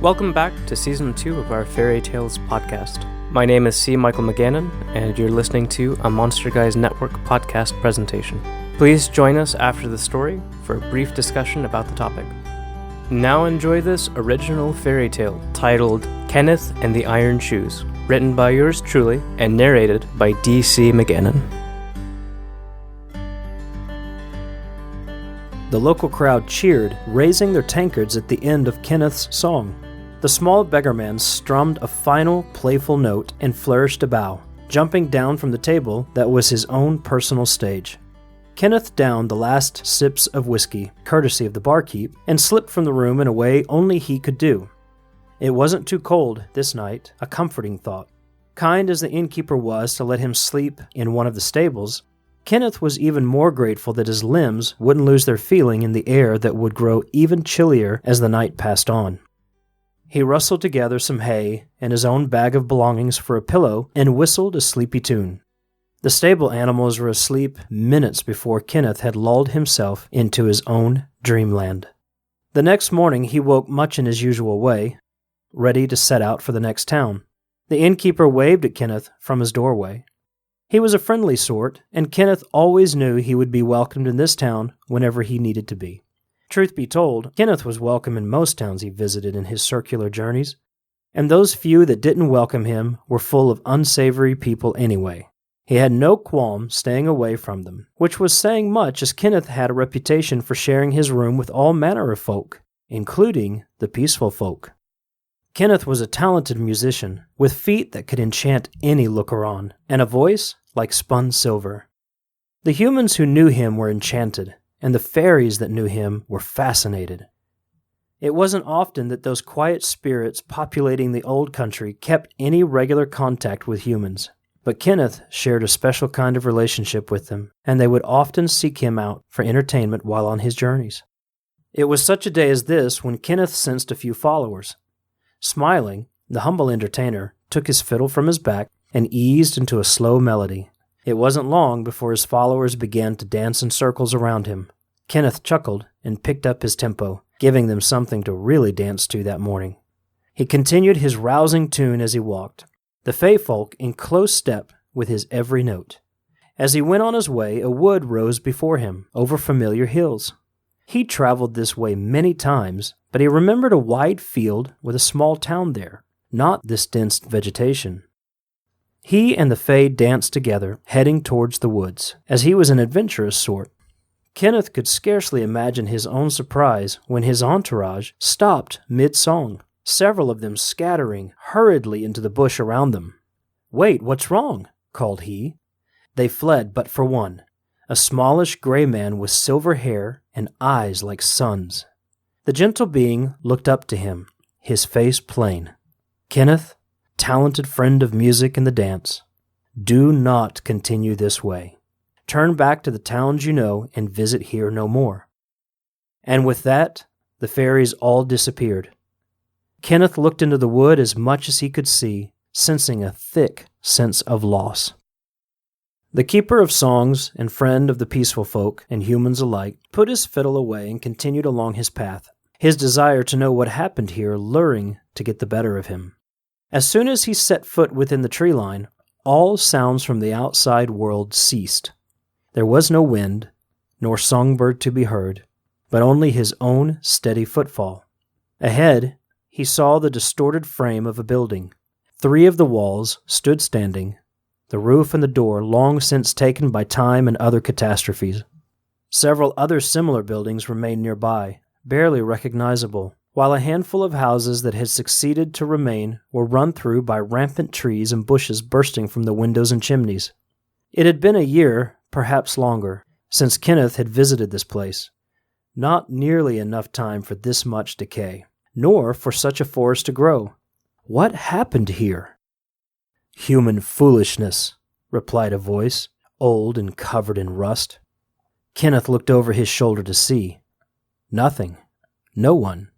Welcome back to Season 2 of our Faerie Tales Podcast. My name is C. Michael McGannon, and you're listening to a Monster Guys Network podcast presentation. Please join us after the story for a brief discussion about the topic. Now enjoy this original fairy tale titled Kenneth and the Iron Shoes, written by yours truly and narrated by D.C. McGannon. The local crowd cheered, raising their tankards at the end of Kenneth's Song. The small beggarman strummed a final, playful note and flourished a bow, jumping down from the table that was his own personal stage. Kenneth downed the last sips of whiskey, courtesy of the barkeep, and slipped from the room in a way only he could do. It wasn't too cold this night, a comforting thought. Kind as the innkeeper was to let him sleep in one of the stables, Kenneth was even more grateful that his limbs wouldn't lose their feeling in the air that would grow even chillier as the night passed on. He rustled together some hay and his own bag of belongings for a pillow and whistled a sleepy tune. The stable animals were asleep minutes before Kenneth had lulled himself into his own dreamland. The next morning he woke much in his usual way, ready to set out for the next town. The innkeeper waved at Kenneth from his doorway. He was a friendly sort, and Kenneth always knew he would be welcomed in this town whenever he needed to be. Truth be told, Kenneth was welcome in most towns he visited in his circular journeys, and those few that didn't welcome him were full of unsavory people anyway. He had no qualm staying away from them, which was saying much as Kenneth had a reputation for sharing his room with all manner of folk, including the peaceful folk. Kenneth was a talented musician, with feet that could enchant any looker-on, and a voice like spun silver. The humans who knew him were enchanted, and the fairies that knew him were fascinated. It wasn't often that those quiet spirits populating the old country kept any regular contact with humans, but Kenneth shared a special kind of relationship with them, and they would often seek him out for entertainment while on his journeys. It was such a day as this when Kenneth sensed a few followers. Smiling, the humble entertainer took his fiddle from his back and eased into a slow melody. It wasn't long before his followers began to dance in circles around him. Kenneth chuckled and picked up his tempo, giving them something to really dance to that morning. He continued his rousing tune as he walked, the Fae Folk in close step with his every note. As he went on his way, a wood rose before him, over familiar hills. He traveled this way many times, but he remembered a wide field with a small town there, not this dense vegetation. He and the Fae danced together, heading towards the woods, as he was an adventurous sort. Kenneth could scarcely imagine his own surprise when his entourage stopped mid-song, several of them scattering hurriedly into the bush around them. "Wait, what's wrong?" called he. They fled but for one, a smallish gray man with silver hair and eyes like suns. The gentle being looked up to him, his face plain. "Kenneth, talented friend of music and the dance, do not continue this way. Turn back to the towns you know and visit here no more." And with that, the fairies all disappeared. Kenneth looked into the wood as much as he could see, sensing a thick sense of loss. The keeper of songs and friend of the peaceful folk and humans alike put his fiddle away and continued along his path, his desire to know what happened here luring to get the better of him. As soon as he set foot within the tree line, all sounds from the outside world ceased. There was no wind, nor songbird to be heard, but only his own steady footfall. Ahead, he saw the distorted frame of a building. 3 of the walls stood standing, the roof and the door long since taken by time and other catastrophes. Several other similar buildings remained nearby, barely recognizable, while a handful of houses that had succeeded to remain were run through by rampant trees and bushes bursting from the windows and chimneys. It had been a year, perhaps longer, since Kenneth had visited this place. Not nearly enough time for this much decay, nor for such a forest to grow. What happened here? "Human foolishness," replied a voice, old and covered in rust. Kenneth looked over his shoulder to see. Nothing. No one.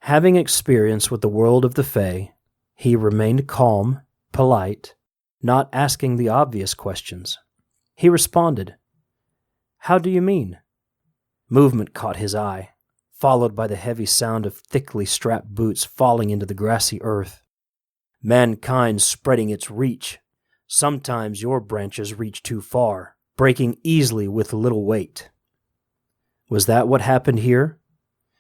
Having experience with the world of the Fae, he remained calm, polite, not asking the obvious questions. He responded, "How do you mean?" Movement caught his eye. followed by the heavy sound of thickly strapped boots falling into the grassy earth. Mankind spreading its reach. Sometimes your branches reach too far, breaking easily with little weight. Was that what happened here?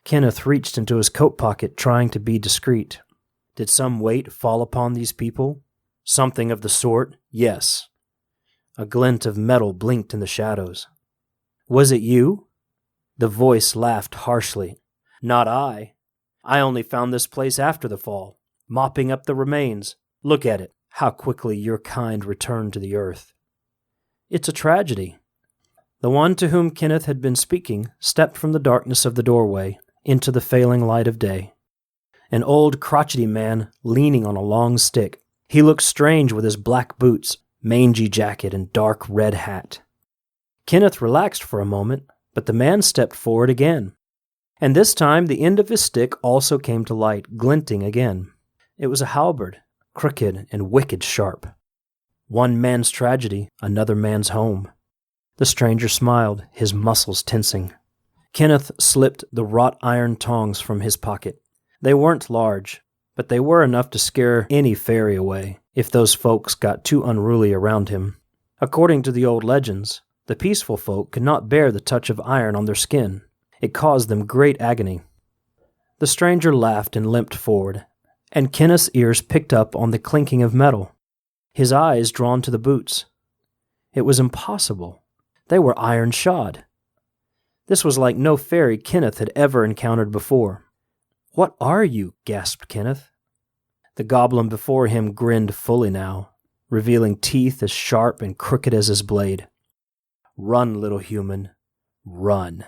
Kenneth reached into his coat pocket, trying to be discreet. Did some weight fall upon these people? Something of the sort, yes. A glint of metal blinked in the shadows. Was it you? The voice laughed harshly. Not I. I only found this place after the fall, mopping up the remains. Look at it, how quickly your kind returned to the earth. It's a tragedy. The one to whom Kenneth had been speaking stepped from the darkness of the doorway into the failing light of day. An old, crotchety man leaning on a long stick. He looked strange with his black boots, mangy jacket, and dark red hat. Kenneth relaxed for a moment, but the man stepped forward again. And this time the end of his stick also came to light, glinting again. It was a halberd, crooked and wicked sharp. One man's tragedy, another man's home. The stranger smiled, his muscles tensing. Kenneth slipped the wrought iron tongs from his pocket. They weren't large, but they were enough to scare any fairy away if those folks got too unruly around him. According to the old legends, the peaceful folk could not bear the touch of iron on their skin. It caused them great agony. The stranger laughed and limped forward, and Kenneth's ears picked up on the clinking of metal, his eyes drawn to the boots. It was impossible. They were iron-shod. This was like no fairy Kenneth had ever encountered before. "What are you?" gasped Kenneth. The goblin before him grinned fully now, revealing teeth as sharp and crooked as his blade. "Run, little human, run."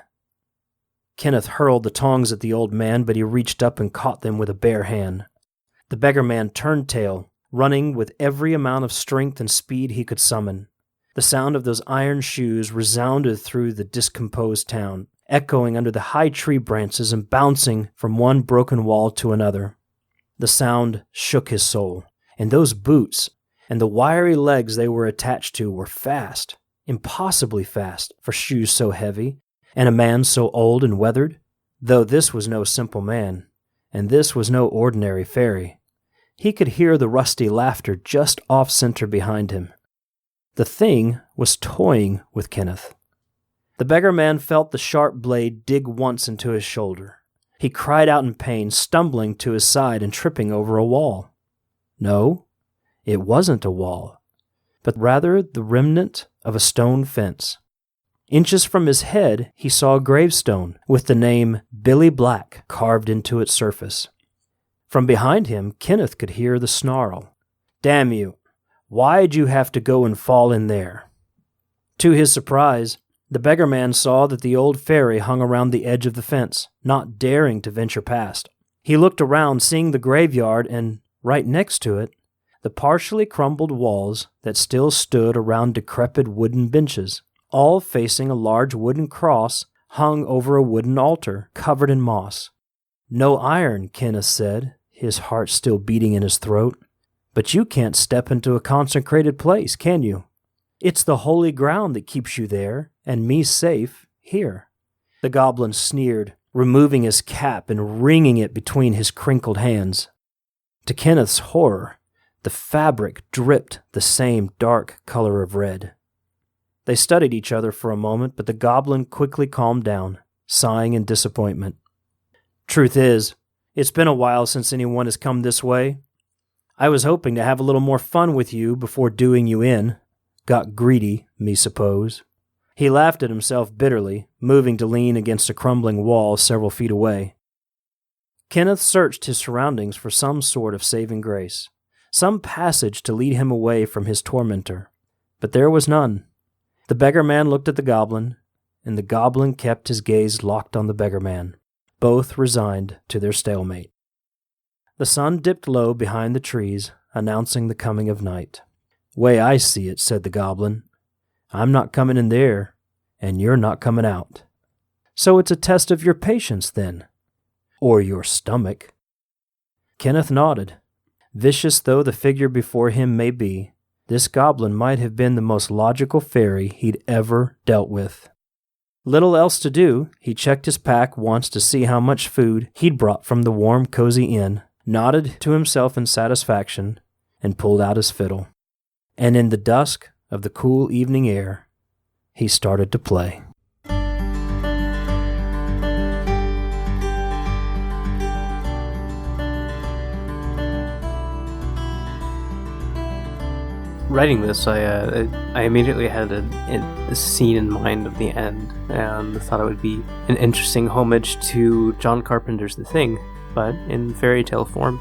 Kenneth hurled the tongs at the old man, but he reached up and caught them with a bare hand. The beggar man turned tail, running with every amount of strength and speed he could summon. The sound of those iron shoes resounded through the discomposed town, echoing under the high tree branches and bouncing from one broken wall to another. The sound shook his soul, and those boots and the wiry legs they were attached to were fast, impossibly fast for shoes so heavy, and a man so old and weathered. Though this was no simple man, and this was no ordinary fairy. He could hear the rusty laughter just off-center behind him. The thing was toying with Kenneth. The beggar man felt the sharp blade dig once into his shoulder. He cried out in pain, stumbling to his side and tripping over a wall. No, it wasn't a wall, but rather the remnant of a stone fence. Inches from his head, he saw a gravestone with the name Billy Black carved into its surface. From behind him, Kenneth could hear the snarl. "Damn you! Why'd you have to go and fall in there?" To his surprise, the beggar man saw that the old fairy hung around the edge of the fence, not daring to venture past. He looked around, seeing the graveyard, and, right next to it, the partially crumbled walls that still stood around decrepit wooden benches, all facing a large wooden cross hung over a wooden altar covered in moss. "No iron," Kenneth said, his heart still beating in his throat. "But you can't step into a consecrated place, can you? It's the holy ground that keeps you there, and me safe here." The goblin sneered, removing his cap and wringing it between his crinkled hands. To Kenneth's horror, the fabric dripped the same dark color of red. They studied each other for a moment, but the goblin quickly calmed down, sighing in disappointment. "Truth is, it's been a while since anyone has come this way. I was hoping to have a little more fun with you before doing you in. Got greedy, me suppose." He laughed at himself bitterly, moving to lean against a crumbling wall several feet away. Kenneth searched his surroundings for some sort of saving grace, some passage to lead him away from his tormentor, but there was none. The beggar man looked at the goblin, and the goblin kept his gaze locked on the beggar man, both resigned to their stalemate. The sun dipped low behind the trees, announcing the coming of night. "Way I see it," said the goblin, "I'm not coming in there, and you're not coming out. So it's a test of your patience, then? Or your stomach." Kenneth nodded. Vicious though the figure before him may be, this goblin might have been the most logical fairy he'd ever dealt with. little else to do, he checked his pack once to see how much food he'd brought from the warm, cozy inn, nodded to himself in satisfaction, and pulled out his fiddle. And in the dusk of the cool evening air, he started to play. Writing this, I immediately had a scene in mind of the end, and thought it would be an interesting homage to John Carpenter's The Thing, but in fairy tale form.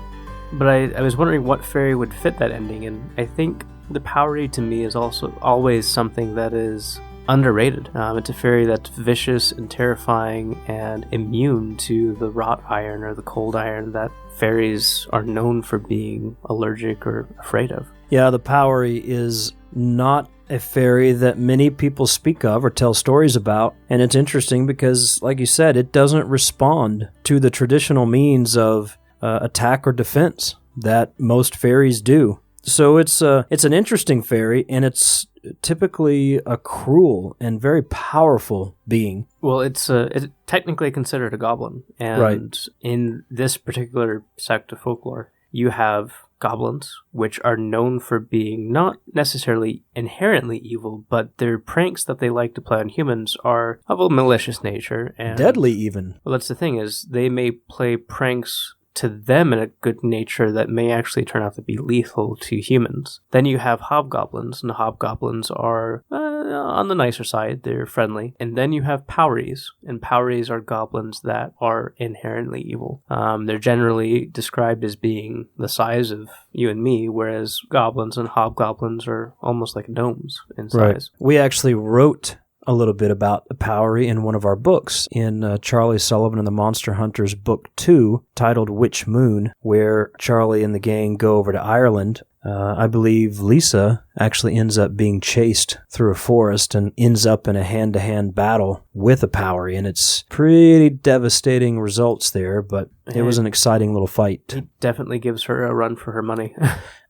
But I was wondering what fairy would fit that ending, and I think the Powrie to me is also always something that is underrated. It's a fairy that's vicious and terrifying and immune to the wrought iron or the cold iron that fairies are known for being allergic or afraid of. Yeah, the Powrie is not a fairy that many people speak of or tell stories about. And it's interesting because, like you said, it doesn't respond to the traditional means of attack or defense that most fairies do. So it's an interesting fairy, and it's typically a cruel and very powerful being. Well, it's technically considered a goblin. And right. In this particular sect of folklore, you have goblins, which are known for being not necessarily inherently evil, but their pranks that they like to play on humans are of a malicious nature. And deadly even. Well, that's the thing, is they may play pranks to them in a good nature that may actually turn out to be lethal to humans. Then you have hobgoblins, and the hobgoblins are on the nicer side. They're friendly. And then you have Powries, and Powries are goblins that are inherently evil. They're generally described as being the size of you and me, whereas goblins and hobgoblins are almost like gnomes in size. Right. We actually wrote a little bit about the Powrie in one of our books, in Charlie Sullivan and the Monster Hunters Book 2, titled Witch Moon, where Charlie and the gang go over to Ireland. I believe Lisa actually ends up being chased through a forest and ends up in a hand-to-hand battle with a Powrie, and it's pretty devastating results there, but it was an exciting little fight. It definitely gives her a run for her money.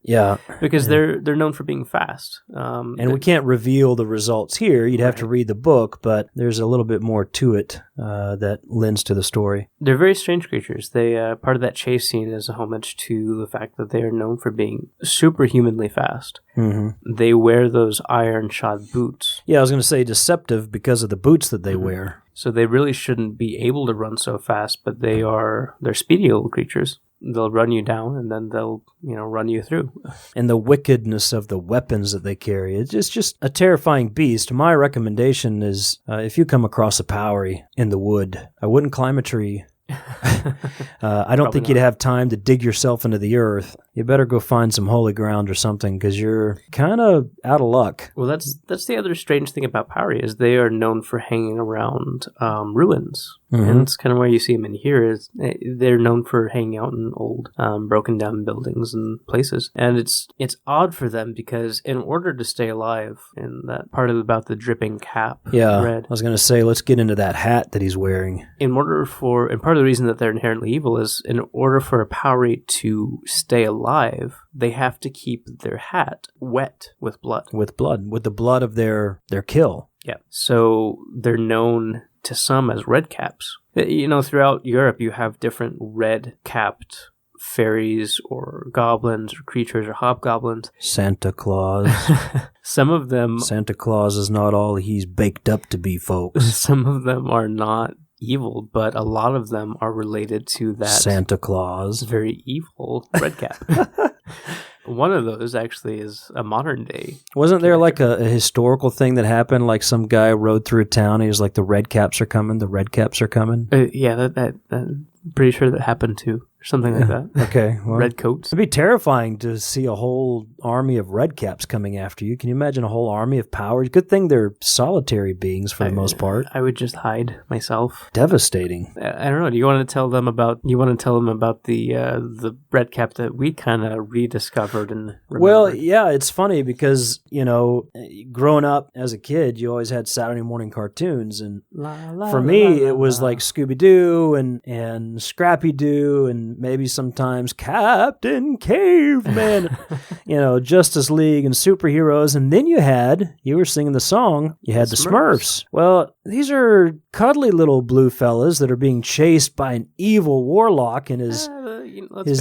Yeah. Because they're known for being fast. And we can't reveal the results here. You'd have to read the book, but there's a little bit more to it that lends to the story. They're very strange creatures. They part of that chase scene is a homage to the fact that they are known for being superhumanly fast. Mm-hmm. They wear those iron-shod boots. Yeah, I was going to say deceptive because of the boots that they wear. So they really shouldn't be able to run so fast, but they're speedy little creatures. They'll run you down, and then they'll, run you through. And the wickedness of the weapons that they carry. It's just a terrifying beast. My recommendation is, if you come across a Powrie in the wood, I wouldn't climb a tree. I don't think you'd have time to dig yourself into the earth. You better go find some holy ground or something, because you're kind of out of luck. Well, that's the other strange thing about Powrie, is they are known for hanging around ruins. Mm-hmm. And it's kind of where you see them in here. Is they're known for hanging out in old, broken down buildings and places. And it's odd for them, because in order to stay alive, in that part about the dripping cap, red, I was going to say, let's get into that hat that he's wearing. And part of the reason that they're inherently evil is, in order for a Powrie to stay alive, they have to keep their hat wet with blood. With the blood of their kill. Yeah. So they're known to some as red caps. Throughout Europe, you have different red-capped fairies or goblins or creatures or hobgoblins. Santa Claus. Some of them... Santa Claus is not all he's baked up to be, folks. Some of them are not evil, but a lot of them are related to that Santa Claus. Very evil red cap. One of those actually is a modern day. Wasn't there like a historical thing that happened? Like some guy rode through a town. He was like, "The red caps are coming. The red caps are coming." Yeah, that pretty sure that happened too. Something like that. Okay. Well, red coats. It'd be terrifying to see a whole army of red caps coming after you. Can you imagine a whole army of Powries? Good thing they're solitary beings for the most part. I would just hide myself. Devastating. I don't know. Do you want to tell them about? The red cap that we kind of rediscovered and remembered? Well, yeah, it's funny because growing up as a kid, you always had Saturday morning cartoons, and for me, it was like Scooby Doo and Scrappy Doo and maybe sometimes Captain Caveman, Justice League and superheroes. And then you were singing the song, you had the Smurfs. Well, these are cuddly little blue fellas that are being chased by an evil warlock and his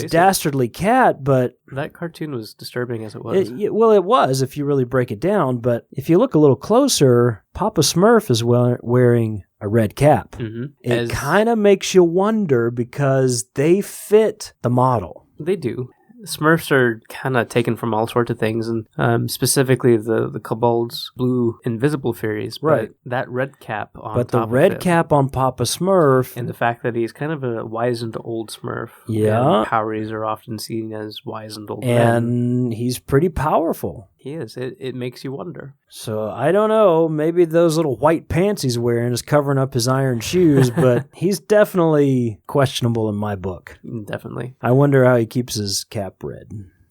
dastardly cat, but that cartoon was disturbing as it was. It was, if you really break it down, but if you look a little closer, Papa Smurf is wearing a red cap. Mm-hmm. It kind of makes you wonder because they fit the model. They do. Smurfs are kind of taken from all sorts of things, and specifically the kobolds, blue invisible fairies. Right. But that red cap on But top the red of it, cap on Papa Smurf. and the fact that he's kind of a wizened old Smurf. Yeah. And Powries are often seen as wizened old men. And he's pretty powerful. He is. It makes you wonder. So I don't know. Maybe those little white pants he's wearing is covering up his iron shoes, but he's definitely questionable in my book. Definitely. I wonder how he keeps his cap red.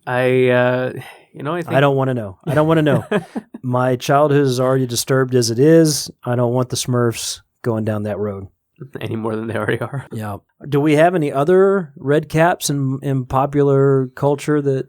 I think... I don't want to know. I don't want to know. My childhood is already disturbed as it is. I don't want the Smurfs going down that road. Any more than they already are. Yeah. Do we have any other red caps in popular culture that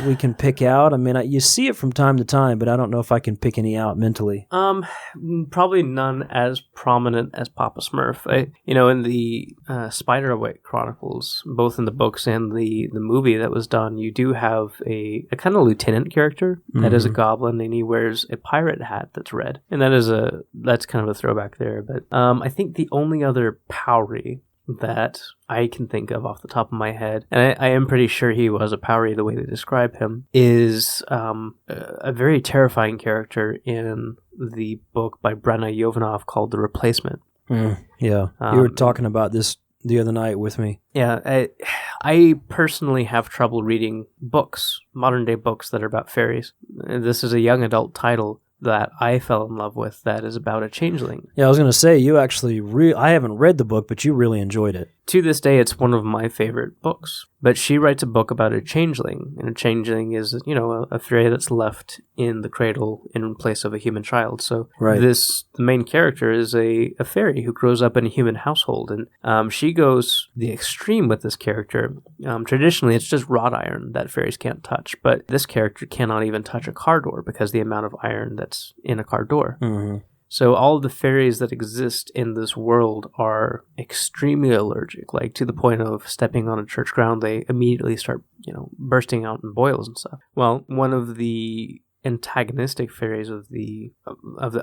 we can pick out? I mean, you see it from time to time, but I don't know if I can pick any out mentally. Probably none as prominent as Papa Smurf. In the Spiderwick Chronicles, both in the books and the movie that was done, you do have a kind of lieutenant character that is a goblin, and he wears a pirate hat that's red, and that's kind of a throwback there. But I think the only other Powrie that I can think of off the top of my head, and I am pretty sure he was a Powrie the way they describe him, is a very terrifying character in the book by Brenna Jovanov called The Replacement. Yeah, you were talking about this the other night with me. Yeah, I personally have trouble reading books, modern day books that are about fairies. This is a young adult title that I fell in love with that is about a changeling. Yeah, I was going to say, you actually, I haven't read the book, but you really enjoyed it. To this day, it's one of my favorite books. But she writes a book about a changeling, and a changeling is, a fairy that's left in the cradle in place of a human child. So the main character is a fairy who grows up in a human household, and she goes the extreme with this character. Traditionally, it's just wrought iron that fairies can't touch, but this character cannot even touch a car door because the amount of iron that's in a car door. Mm-hmm. So all of the fairies that exist in this world are extremely allergic, like to the point of stepping on a church ground, they immediately start, bursting out in boils and stuff. Well, one of the antagonistic fairies of the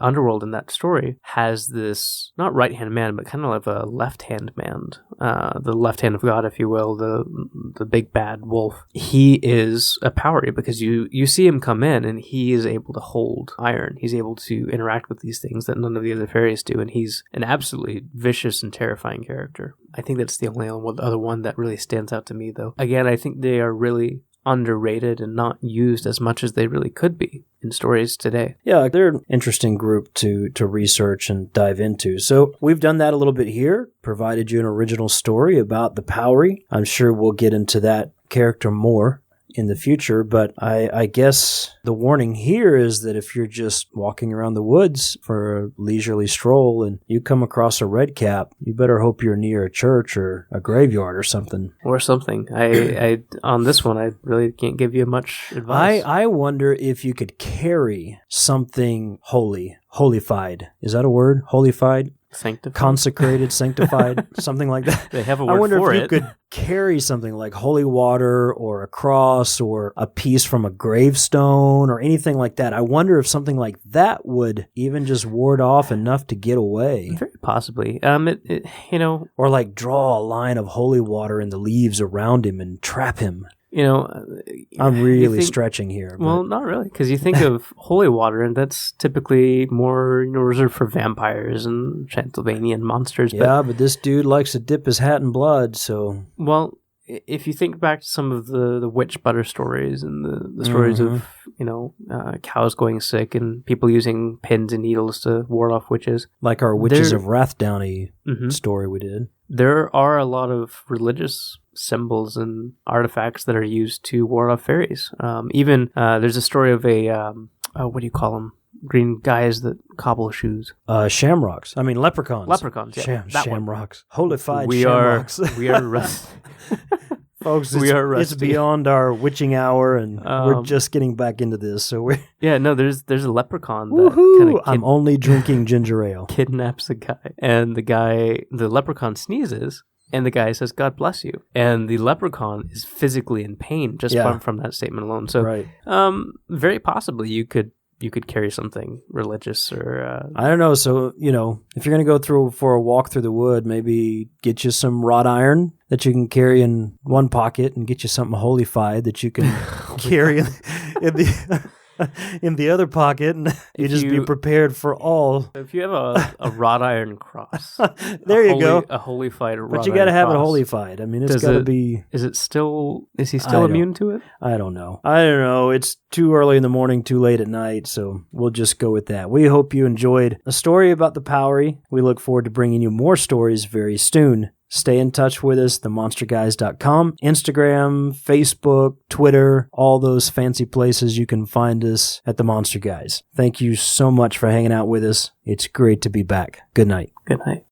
underworld in that story has this, not right-hand man, but kind of like a left-hand man, the left hand of God, if you will, the big bad wolf. He is a Powrie because you see him come in and he is able to hold iron. He's able to interact with these things that none of the other fairies do, and he's an absolutely vicious and terrifying character. I think that's the only other one that really stands out to me, though. Again, I think they are really underrated and not used as much as they really could be in stories today. Yeah, they're an interesting group to research and dive into. So we've done that a little bit here, provided you an original story about the Powrie. I'm sure we'll get into that character more in the future, but I guess the warning here is that if you're just walking around the woods for a leisurely stroll and you come across a red cap, you better hope you're near a church or a graveyard or something. Or something. I on this one, I really can't give you much advice. I wonder if you could carry something holified. Is that a word? Holified? Sanctified? Consecrated, sanctified, something like that. They have a word for it. I wonder if you could carry something like holy water or a cross or a piece from a gravestone or anything like that. I wonder if something like that would even just ward off enough to get away. Very possibly. Or like draw a line of holy water in the leaves around him and trap him. I'm really stretching here. But. Well, not really, because you think of holy water, and that's typically more reserved for vampires and Transylvanian monsters. Yeah, but this dude likes to dip his hat in blood, so... Well, if you think back to some of the witch butter stories and the stories of, cows going sick and people using pins and needles to ward off witches. Like our Witches of Rathdowney story we did. There are a lot of religious symbols and artifacts that are used to ward off fairies. Even there's a story of a, what do you call them? Green guys that cobble shoes. Shamrocks. I mean, leprechauns. Leprechauns, yeah. Shamrocks. Holified we shamrocks. We are Folks, we are it's rusty. beyond our witching hour, and we're just getting back into this. So we're there's a leprechaun that woohoo! I'm only drinking ginger ale. Kidnaps a guy, and the leprechaun sneezes, and the guy says, "God bless you," and the leprechaun is physically in pain just from that statement alone. So, very possibly you could carry something religious or... I don't know. So, if you're going to go for a walk through the wood, maybe get you some wrought iron that you can carry in one pocket and get you something holified that you can carry in the other pocket, and you just be prepared for all. If you have a wrought iron cross, there you go, a holified wrought iron cross. But you got to have it holified. I mean, it's got to be. Is he still immune to it? I don't know. It's too early in the morning, too late at night, so we'll just go with that. We hope you enjoyed a story about the Powrie. We look forward to bringing you more stories very soon. Stay in touch with us, themonsterguys.com, Instagram, Facebook, Twitter, all those fancy places you can find us at The Monster Guys. Thank you so much for hanging out with us. It's great to be back. Good night. Good night.